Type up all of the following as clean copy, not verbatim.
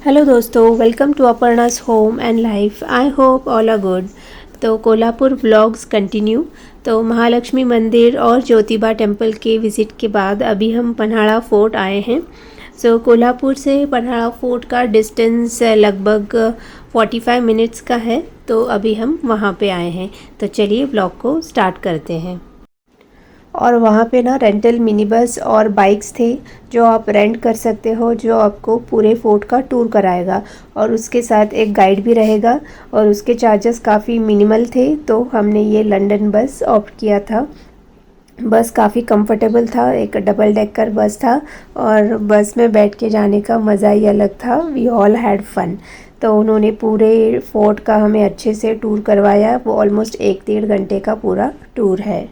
Hello दोस्तों, welcome to Aparna's home and life. I hope all are good. तो Kolhapur vlogs continue. तो महालक्ष्मी मंदिर और ज्योतिबा टेम्पल के विज़िट के बाद अभी हम पन्हाड़ा फोर्ट आए हैं। कोल्हापुर से पन्हाड़ा फोर्ट का डिस्टेंस लगभग 45 मिनट्स का है। तो अभी हम वहाँ पे आए हैं। तो चलिए व्लॉग को स्टार्ट करते हैं। और वहाँ पे ना रेंटल मिनी बस और बाइक्स थे जो आप रेंट कर सकते हो, जो आपको पूरे फोर्ट का टूर कराएगा और उसके साथ एक गाइड भी रहेगा और उसके चार्जेस काफ़ी मिनिमल थे। तो हमने ये लंदन बस ऑप्ट किया था। बस काफ़ी कंफर्टेबल था, एक डबल डेकर बस था और बस में बैठ के जाने का मज़ा ही अलग था। We all had fun. तो उन्होंने पूरे फोर्ट का हमें अच्छे से टूर करवाया। वो ऑलमोस्ट 1-1.5 घंटे का पूरा टूर है।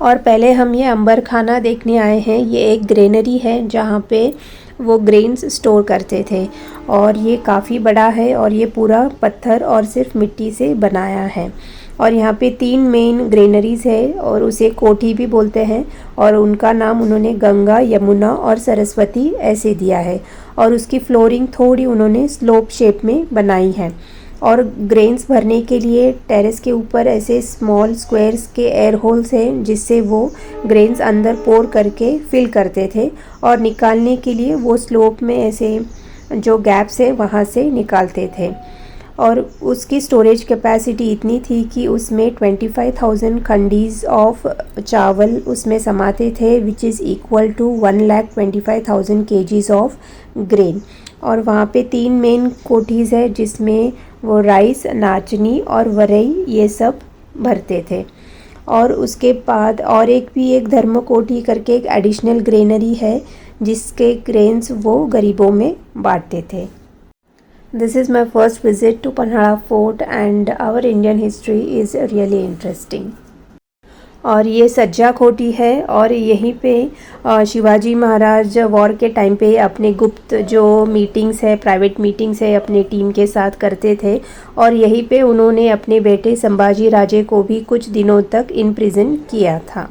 और पहले हम ये अंबर खाना देखने आए हैं। ये एक ग्रेनरी है जहाँ पे वो ग्रेन्स स्टोर करते थे और ये काफ़ी बड़ा है और ये पूरा पत्थर और सिर्फ मिट्टी से बनाया है। और यहाँ पे 3 मेन ग्रेनरीज़ है और उसे कोठी भी बोलते हैं और उनका नाम उन्होंने गंगा, यमुना और सरस्वती ऐसे दिया है। और उसकी फ्लोरिंग थोड़ी उन्होंने स्लोप शेप में बनाई है। और ग्रेन्स भरने के लिए टेरेस के ऊपर ऐसे स्मॉल स्क्वायर्स के एयर होल्स हैं जिससे वो ग्रेन्स अंदर पोर करके फिल करते थे और निकालने के लिए वो स्लोप में ऐसे जो गैप्स है वहाँ से निकालते थे। और उसकी स्टोरेज कैपेसिटी इतनी थी कि उसमें 25,000 खंडीज ऑफ चावल उसमें समाते थे, which is equal to 1,25,000 kgs of grain. और वहाँ पे 3 मेन कोठीज़ है जिसमें वो राइस, नाचनी और वरई ये सब भरते थे। और उसके बाद और एक धर्म कोठी करके एक एडिशनल ग्रेनरी है जिसके ग्रेन्स वो गरीबों में बांटते थे। This is my first visit to Panhada Fort and our Indian history is really interesting. और ये सज्जा खोटी है और यहीं पे शिवाजी महाराज वॉर के टाइम पे अपने गुप्त जो मीटिंग्स है, प्राइवेट मीटिंग्स है, अपने टीम के साथ करते थे। और यहीं पे उन्होंने अपने बेटे संभाजी राजे को भी कुछ दिनों तक इम्प्रिजन किया था।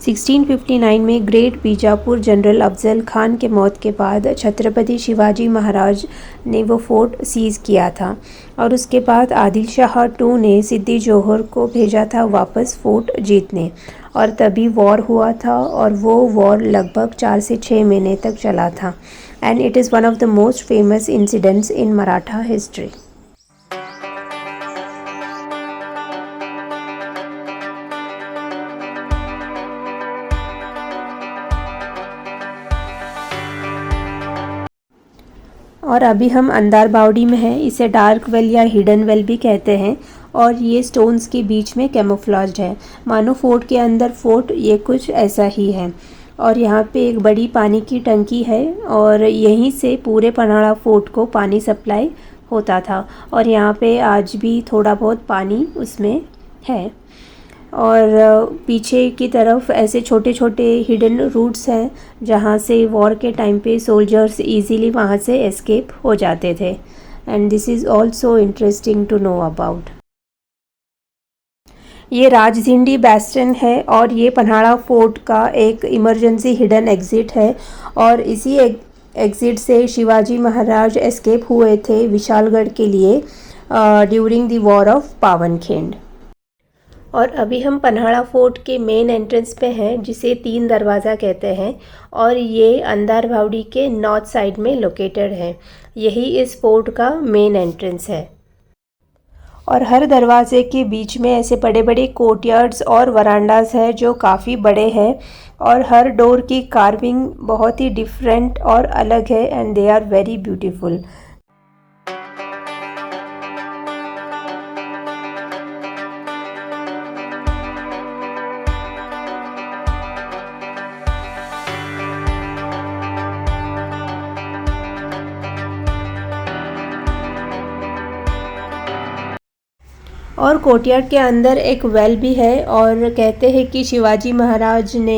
1659 में ग्रेट बीजापुर जनरल अफजल खान के मौत के बाद छत्रपति शिवाजी महाराज ने वो फोर्ट सीज़ किया था और उसके बाद आदिल शाह टू ने सिद्दी जोहर को भेजा था वापस फोर्ट जीतने। और तभी वॉर हुआ था और वो वॉर लगभग 4 से 6 महीने तक चला था। And it is one of the most famous incidents in Maratha history. और अभी हम अंदार बावड़ी में हैं। इसे डार्क वेल या हिडन वेल भी कहते हैं और ये स्टोन्स के बीच में कैमोफ्लेज्ड है। मानो फोर्ट के अंदर फोर्ट ये कुछ ऐसा ही है। और यहाँ पे एक बड़ी पानी की टंकी है और यहीं से पूरे पन्हाड़ा फोर्ट को पानी सप्लाई होता था। और यहाँ पे आज भी थोड़ा बहुत पानी उसमें है। और पीछे की तरफ ऐसे छोटे छोटे हिडन रूट्स हैं जहाँ से वॉर के टाइम पे सोल्जर्स इजीली वहाँ से एस्केप हो जाते थे। And this is also interesting to know about. ये राजझिंडी बेस्टन है और ये पन्हाड़ा फोर्ट का एक इमरजेंसी हिडन एग्ज़िट है। और इसी एग्ज़िट से शिवाजी महाराज एस्केप हुए थे विशालगढ़ के लिए during the war of Pavankhind. और अभी हम पन्हाड़ा फोर्ट के मेन एंट्रेंस पे हैं जिसे 3 दरवाज़ा कहते हैं और ये अंदार भावड़ी के नॉर्थ साइड में लोकेटेड है। यही इस फोर्ट का मेन एंट्रेंस है। और हर दरवाजे के बीच में ऐसे बड़े बड़े कोर्टयार्ड्स और वरांडास है जो काफ़ी बड़े हैं और हर डोर की कार्विंग बहुत ही डिफरेंट और अलग है and they are very beautiful. और कोर्टयार्ड के अंदर एक वेल भी है और कहते हैं कि शिवाजी महाराज ने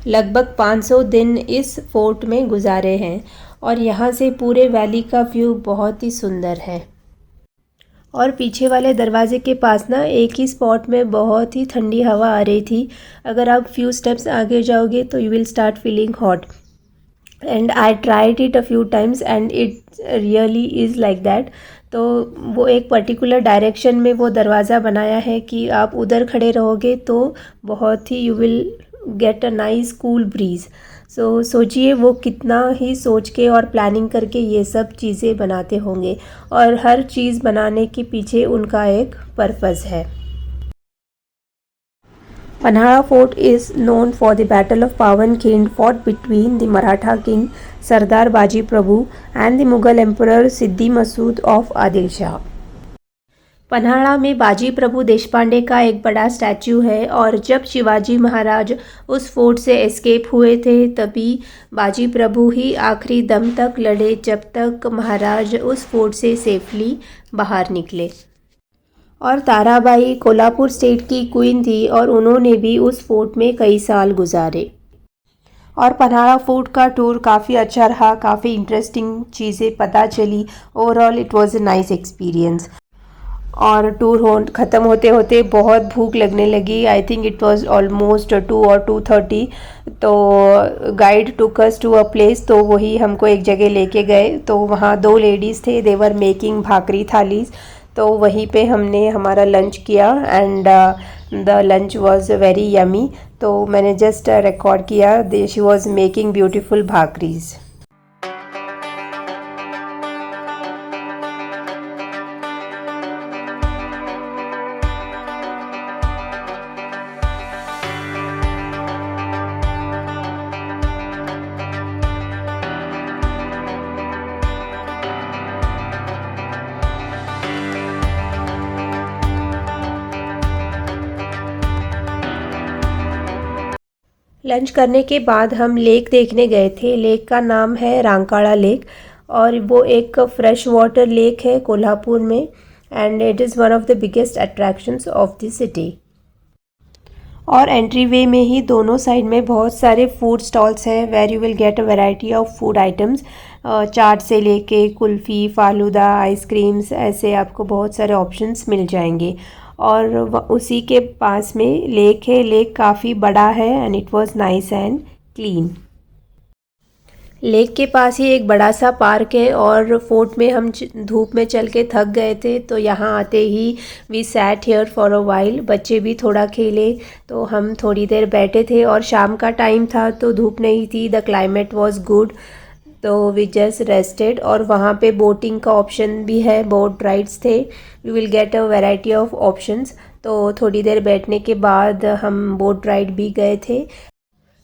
लगभग 500 दिन इस फोर्ट में गुजारे हैं। और यहाँ से पूरे वैली का व्यू बहुत ही सुंदर है। और पीछे वाले दरवाजे के पास ना एक ही स्पॉट में बहुत ही ठंडी हवा आ रही थी। अगर आप फ्यू स्टेप्स आगे जाओगे तो you will start feeling hot. And I tried it a few times and it really is like that. तो वो एक पर्टिकुलर डायरेक्शन में वो दरवाज़ा बनाया है कि आप उधर खड़े रहोगे तो बहुत ही you will get a nice cool breeze. So सोचिए वो कितना ही सोच के और प्लानिंग करके ये सब चीज़ें बनाते होंगे, और हर चीज़ बनाने के पीछे उनका एक पर्पज़ है। Panhala Fort is known for the Battle of Pawankhand fought between the Maratha king Sardar Baji Prabhu and the Mughal Emperor Siddhi Masood of Adil Shah। Panhala में बाजी प्रभु देशपांडे का एक बड़ा स्टैचू है, और जब शिवाजी महाराज उस फोर्ट से एस्केप हुए थे तभी बाजी प्रभु ही आखिरी दम तक लड़े जब तक महाराज उस फोर्ट से सेफली बाहर निकले। और ताराबाई कोल्हापुर स्टेट की क्वीन थी और उन्होंने भी उस फोर्ट में कई साल गुजारे। और पन्हाड़ा फोर्ट का टूर काफ़ी अच्छा रहा, काफ़ी इंटरेस्टिंग चीज़ें पता चली। Overall it was a nice experience. और टूर ख़त्म होते होते बहुत भूख लगने लगी। I think it was almost 2 और 2:30। तो guide took us to a place, तो वही हमको एक जगह लेके गए। तो वहाँ 2 लेडीज़ थे, दे वर मेकिंग भाकरी थालीज। तो वहीं पे हमने हमारा लंच किया and the lunch was very yummy. तो मैंने जस्ट रिकॉर्ड किया, she was making beautiful bhakris. Lunch करने के बाद हम लेक देखने गए थे। लेक का नाम है रांकाड़ा लेक, और वो एक फ्रेश वाटर लेक है कोल्हापुर में, and it is one of the biggest attractions of the city. और एंट्री वे में ही दोनों साइड में बहुत सारे फूड स्टॉल्स हैं, where you will get a variety of food items. Chaat से लेके कुल्फ़ी, फालूदा, आइसक्रीम्स, ऐसे आपको बहुत सारे ऑप्शंस मिल जाएंगे। और उसी के पास में लेक है। लेक काफ़ी बड़ा है and it was nice and clean. Lake के पास ही एक बड़ा सा पार्क है, और फोर्ट में हम धूप में चल के थक गए थे, तो यहाँ आते ही we sat here for a while. बच्चे भी थोड़ा खेले, तो हम थोड़ी देर बैठे थे, और शाम का टाइम था तो धूप नहीं थी, द क्लाइमेट वाज गुड, तो वी जस्ट रेस्टेड। और वहाँ पे बोटिंग का ऑप्शन भी है, बोट राइड्स थे, you will get a variety of options. तो थोड़ी देर बैठने के बाद हम बोट राइड भी गए थे।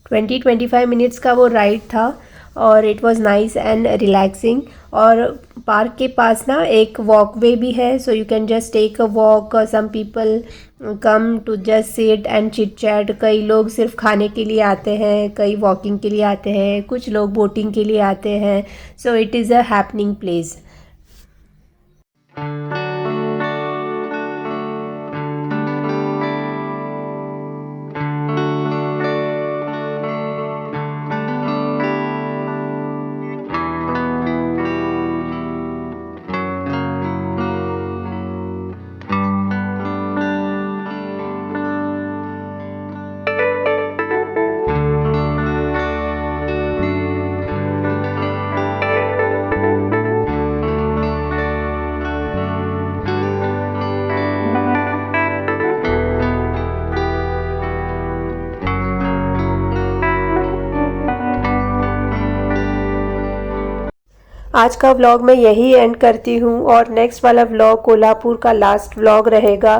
20-25 मिनट्स का वो राइड था, और it was nice and relaxing. और पार्क के पास ना एक वॉकवे भी है, so you can just take a walk. Some people come to just sit and chit chat. कई लोग सिर्फ खाने के लिए आते हैं, कई वॉकिंग के लिए आते हैं, कुछ लोग बोटिंग के लिए आते हैं। So it is a happening place. आज का व्लॉग मैं यही एंड करती हूँ, और नेक्स्ट वाला व्लॉग कोल्हापुर का लास्ट व्लॉग रहेगा।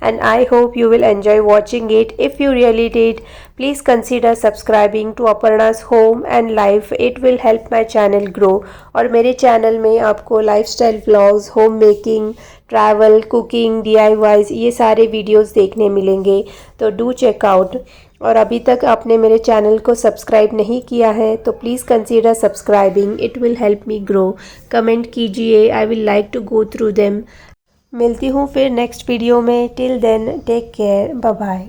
And I hope you will enjoy watching it. If you really did, please consider subscribing to Aparna's home and life. It will help my channel grow. और मेरे चैनल में आपको lifestyle vlogs, home making, travel, cooking, DIYs, ये सारे videos देखने मिलेंगे, तो do check out. और अभी तक आपने मेरे चैनल को सब्सक्राइब नहीं किया है तो please consider subscribing, it will help me grow. Comment कीजिए, I will like to go through them. मिलती हूँ फिर नेक्स्ट वीडियो में। Till then take care, bye bye.